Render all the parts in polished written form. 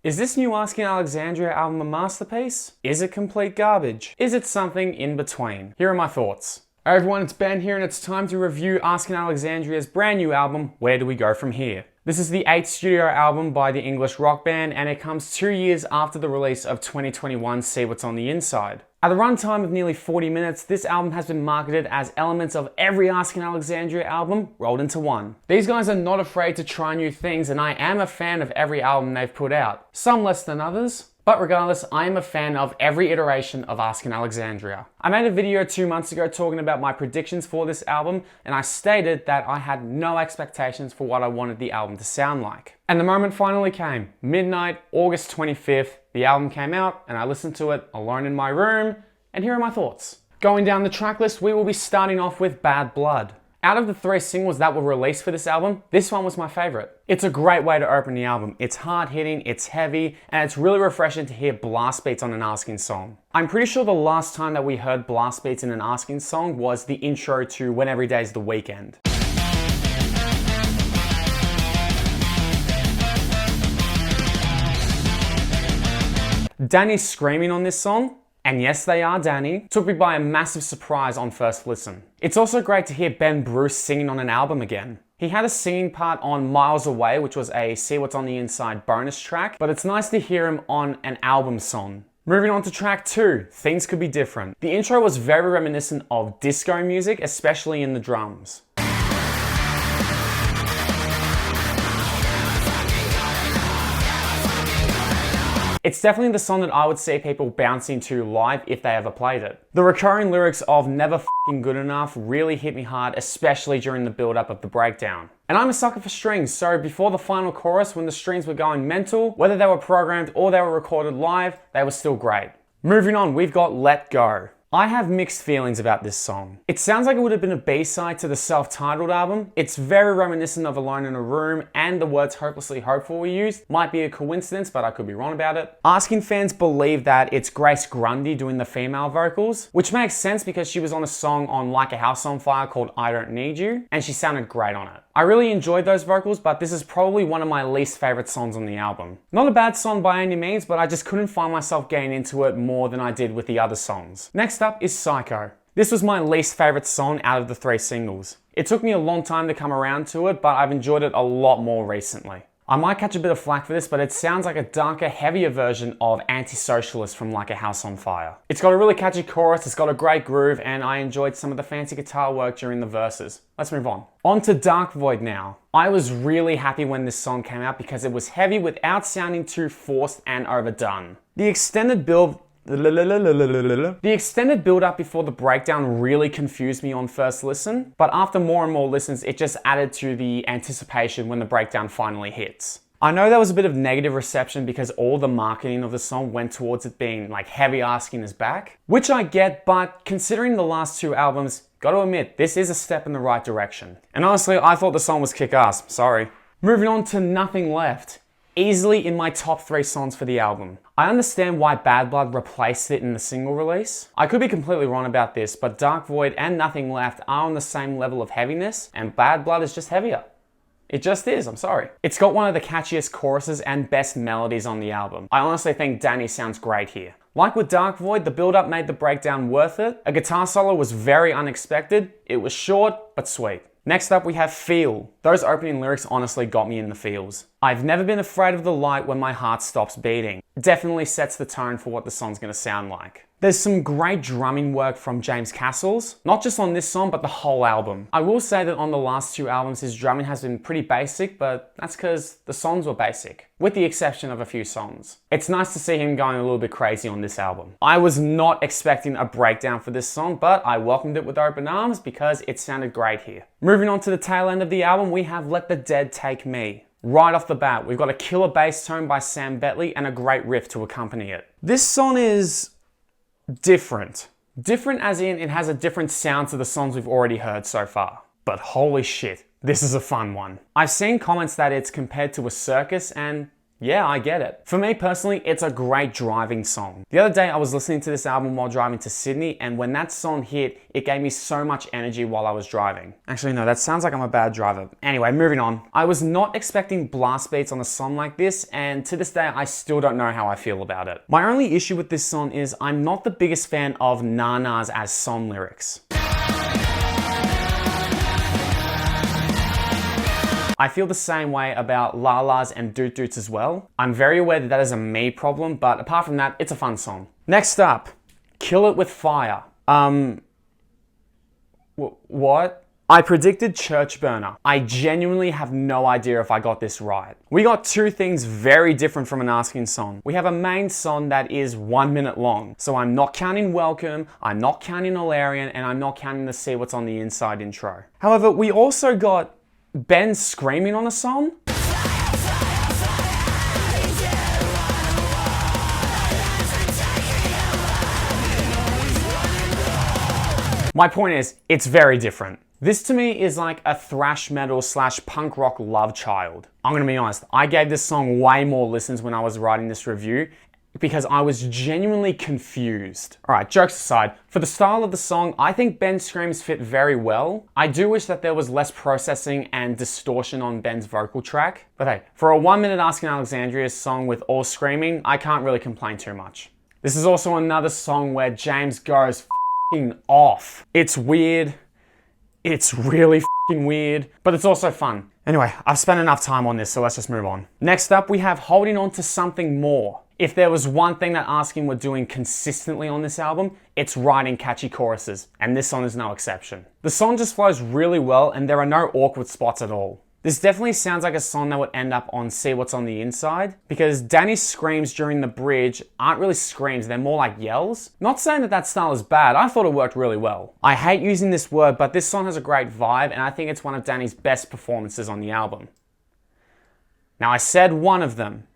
Is this new Asking Alexandria album a masterpiece? Is it complete garbage? Is it something in between? Here are my thoughts. Hey everyone, it's Ben here and it's time to review Asking Alexandria's brand new album, Where Do We Go From Here? This is the 8th studio album by the English rock band and it comes 2 years after the release of 2021's See What's On The Inside. At a runtime of nearly 40 minutes, this album has been marketed as elements of every Asking Alexandria album rolled into one. These guys are not afraid to try new things and I am a fan of every album they've put out. Some less than others, but regardless, I am a fan of every iteration of Asking Alexandria. I made a video 2 months ago talking about my predictions for this album and I stated that I had no expectations for what I wanted the album to sound like. And the moment finally came. Midnight, August 25th, the album came out and I listened to it alone in my room, and here are my thoughts. Going down the track list, we will be starting off with Bad Blood. Out of the 3 singles that were released for this album, this one was my favorite. It's a great way to open the album. It's hard hitting, it's heavy, and it's really refreshing to hear blast beats on an Asking song. I'm pretty sure the last time that we heard blast beats in an Asking song was the intro to When Every Day's the Weekend. Danny's screaming on this song, and yes they are Danny, took me by a massive surprise on first listen. It's also great to hear Ben Bruce singing on an album again. He had a singing part on Miles Away, which was a See What's On The Inside bonus track, but it's nice to hear him on an album song. Moving on to track 2, Things Could Be Different. The intro was very reminiscent of disco music, especially in the drums. It's definitely the song that I would see people bouncing to live if they ever played it. The recurring lyrics of never f***ing good enough really hit me hard, especially during the build-up of the breakdown. And I'm a sucker for strings, so before the final chorus when the strings were going mental, whether they were programmed or they were recorded live, they were still great. Moving on, we've got Let Go. I have mixed feelings about this song. It sounds like it would have been a B-side to the self-titled album. It's very reminiscent of Alone in a Room, and the words Hopelessly Hopeful were used. Might be a coincidence, but I could be wrong about it. Asking fans believe that it's Grace Grundy doing the female vocals, which makes sense because she was on a song on Like a House on Fire called I Don't Need You, and she sounded great on it. I really enjoyed those vocals, but this is probably one of my least favorite songs on the album. Not a bad song by any means, but I just couldn't find myself getting into it more than I did with the other songs. Next up is Psycho. This was my least favorite song out of the 3 singles. It took me a long time to come around to it, but I've enjoyed it a lot more recently. I might catch a bit of flack for this, but it sounds like a darker, heavier version of Anti-Socialist from Like a House on Fire. It's got a really catchy chorus, it's got a great groove, and I enjoyed some of the fancy guitar work during the verses. Let's move on. On to Dark Void now. I was really happy when this song came out because it was heavy without sounding too forced and overdone. The extended build up before the breakdown really confused me on first listen, but after more and more listens, it just added to the anticipation when the breakdown finally hits. I know there was a bit of negative reception because all the marketing of the song went towards it being like heavy Asking is back, which I get, but considering the last 2 albums, gotta admit, this is a step in the right direction. And honestly, I thought the song was kick-ass, sorry. Moving on to Nothing Left. Easily in my top 3 songs for the album. I understand why Bad Blood replaced it in the single release. I could be completely wrong about this, but Dark Void and Nothing Left are on the same level of heaviness, and Bad Blood is just heavier. It just is, I'm sorry. It's got one of the catchiest choruses and best melodies on the album. I honestly think Danny sounds great here. Like with Dark Void, the build-up made the breakdown worth it. A guitar solo was very unexpected. It was short, but sweet. Next up we have Feel. Those opening lyrics honestly got me in the feels. I've never been afraid of the light when my heart stops beating. Definitely sets the tone for what the song's gonna sound like. There's some great drumming work from James Castles, not just on this song, but the whole album. I will say that on the last 2 albums, his drumming has been pretty basic, but that's because the songs were basic, with the exception of a few songs. It's nice to see him going a little bit crazy on this album. I was not expecting a breakdown for this song, but I welcomed it with open arms because it sounded great here. Moving on to the tail end of the album, we have Let the Dead Take Me. Right off the bat, we've got a killer bass tone by Sam Betley and a great riff to accompany it. This song is different. Different as in it has a different sound to the songs we've already heard so far. But holy shit, this is a fun one. I've seen comments that it's compared to a circus, and Yeah, I get it. For me personally, it's a great driving song. The other day I was listening to this album while driving to Sydney, and when that song hit, it gave me so much energy while I was driving. Actually, no, that sounds like I'm a bad driver. Anyway, moving on. I was not expecting blast beats on a song like this, and to this day, I still don't know how I feel about it. My only issue with this song is I'm not the biggest fan of na-nas as song lyrics. I feel the same way about la-las and doot-doots as well. I'm very aware that that is a me problem, but apart from that, it's a fun song. Next up, Kill It With Fire. What? I predicted Church Burner. I genuinely have no idea if I got this right. We got two things very different from an Asking song. We have a main song that is 1 minute long. So I'm not counting Welcome, I'm not counting Alarian, and I'm not counting the See What's on the Inside intro. However, we also got Ben screaming on a song. My point is, it's very different. This to me is like a thrash metal / punk rock love child. I'm gonna be honest, I gave this song way more listens when I was writing this review because I was genuinely confused. Alright, jokes aside, for the style of the song, I think Ben's screams fit very well. I do wish that there was less processing and distortion on Ben's vocal track. But hey, for a 1 minute Asking Alexandria song with all screaming, I can't really complain too much. This is also another song where James goes f***ing off. It's weird. It's really f***ing weird, but it's also fun. Anyway, I've spent enough time on this, so let's just move on. Next up, we have Holding On To Something More. If there was one thing that Asking were doing consistently on this album, it's writing catchy choruses, and this song is no exception. The song just flows really well, and there are no awkward spots at all. This definitely sounds like a song that would end up on See What's on the Inside, because Danny's screams during the bridge aren't really screams, they're more like yells. Not saying that that style is bad, I thought it worked really well. I hate using this word, but this song has a great vibe, and I think it's one of Danny's best performances on the album. Now I said one of them,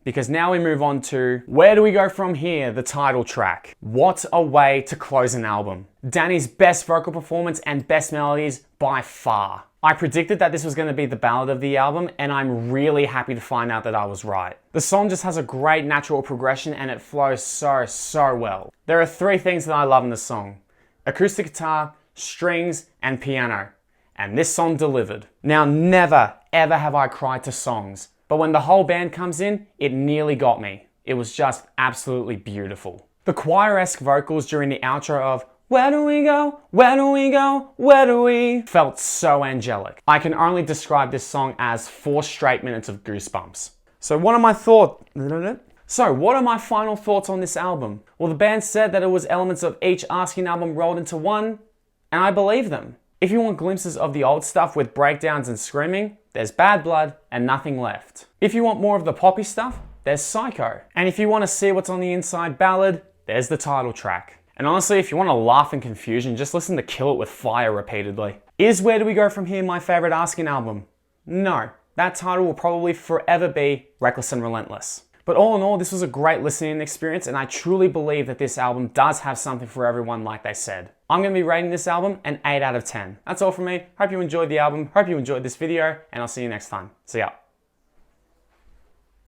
because now we move on to Where Do We Go From Here, the title track. What a way to close an album. Danny's best vocal performance and best melodies by far. I predicted that this was going to be the ballad of the album, and I'm really happy to find out that I was right. The song just has a great natural progression and it flows so well. There are three things that I love in the song: acoustic guitar, strings, and piano. And this song delivered. Now never ever have I cried to songs, but when the whole band comes in, it nearly got me. It was just absolutely beautiful. The choir-esque vocals during the outro of Where do we go? Where do we go? Where do we? Felt so angelic. I can only describe this song as 4 straight minutes of goosebumps. So what are my final thoughts on this album? Well, the band said that it was elements of each Asking album rolled into one, and I believe them. If you want glimpses of the old stuff with breakdowns and screaming, there's Bad Blood and Nothing Left. If you want more of the poppy stuff, there's Psycho. And if you want to see what's on the inside ballad, there's the title track. And honestly, if you want to laugh in confusion, just listen to Kill It With Fire repeatedly. Is Where Do We Go From Here my favorite Asking album? No. That title will probably forever be Reckless and Relentless. But all in all, this was a great listening experience, and I truly believe that this album does have something for everyone like they said. I'm going to be rating this album an 8 out of 10. That's all from me. Hope you enjoyed the album, hope you enjoyed this video, and I'll see you next time. See ya.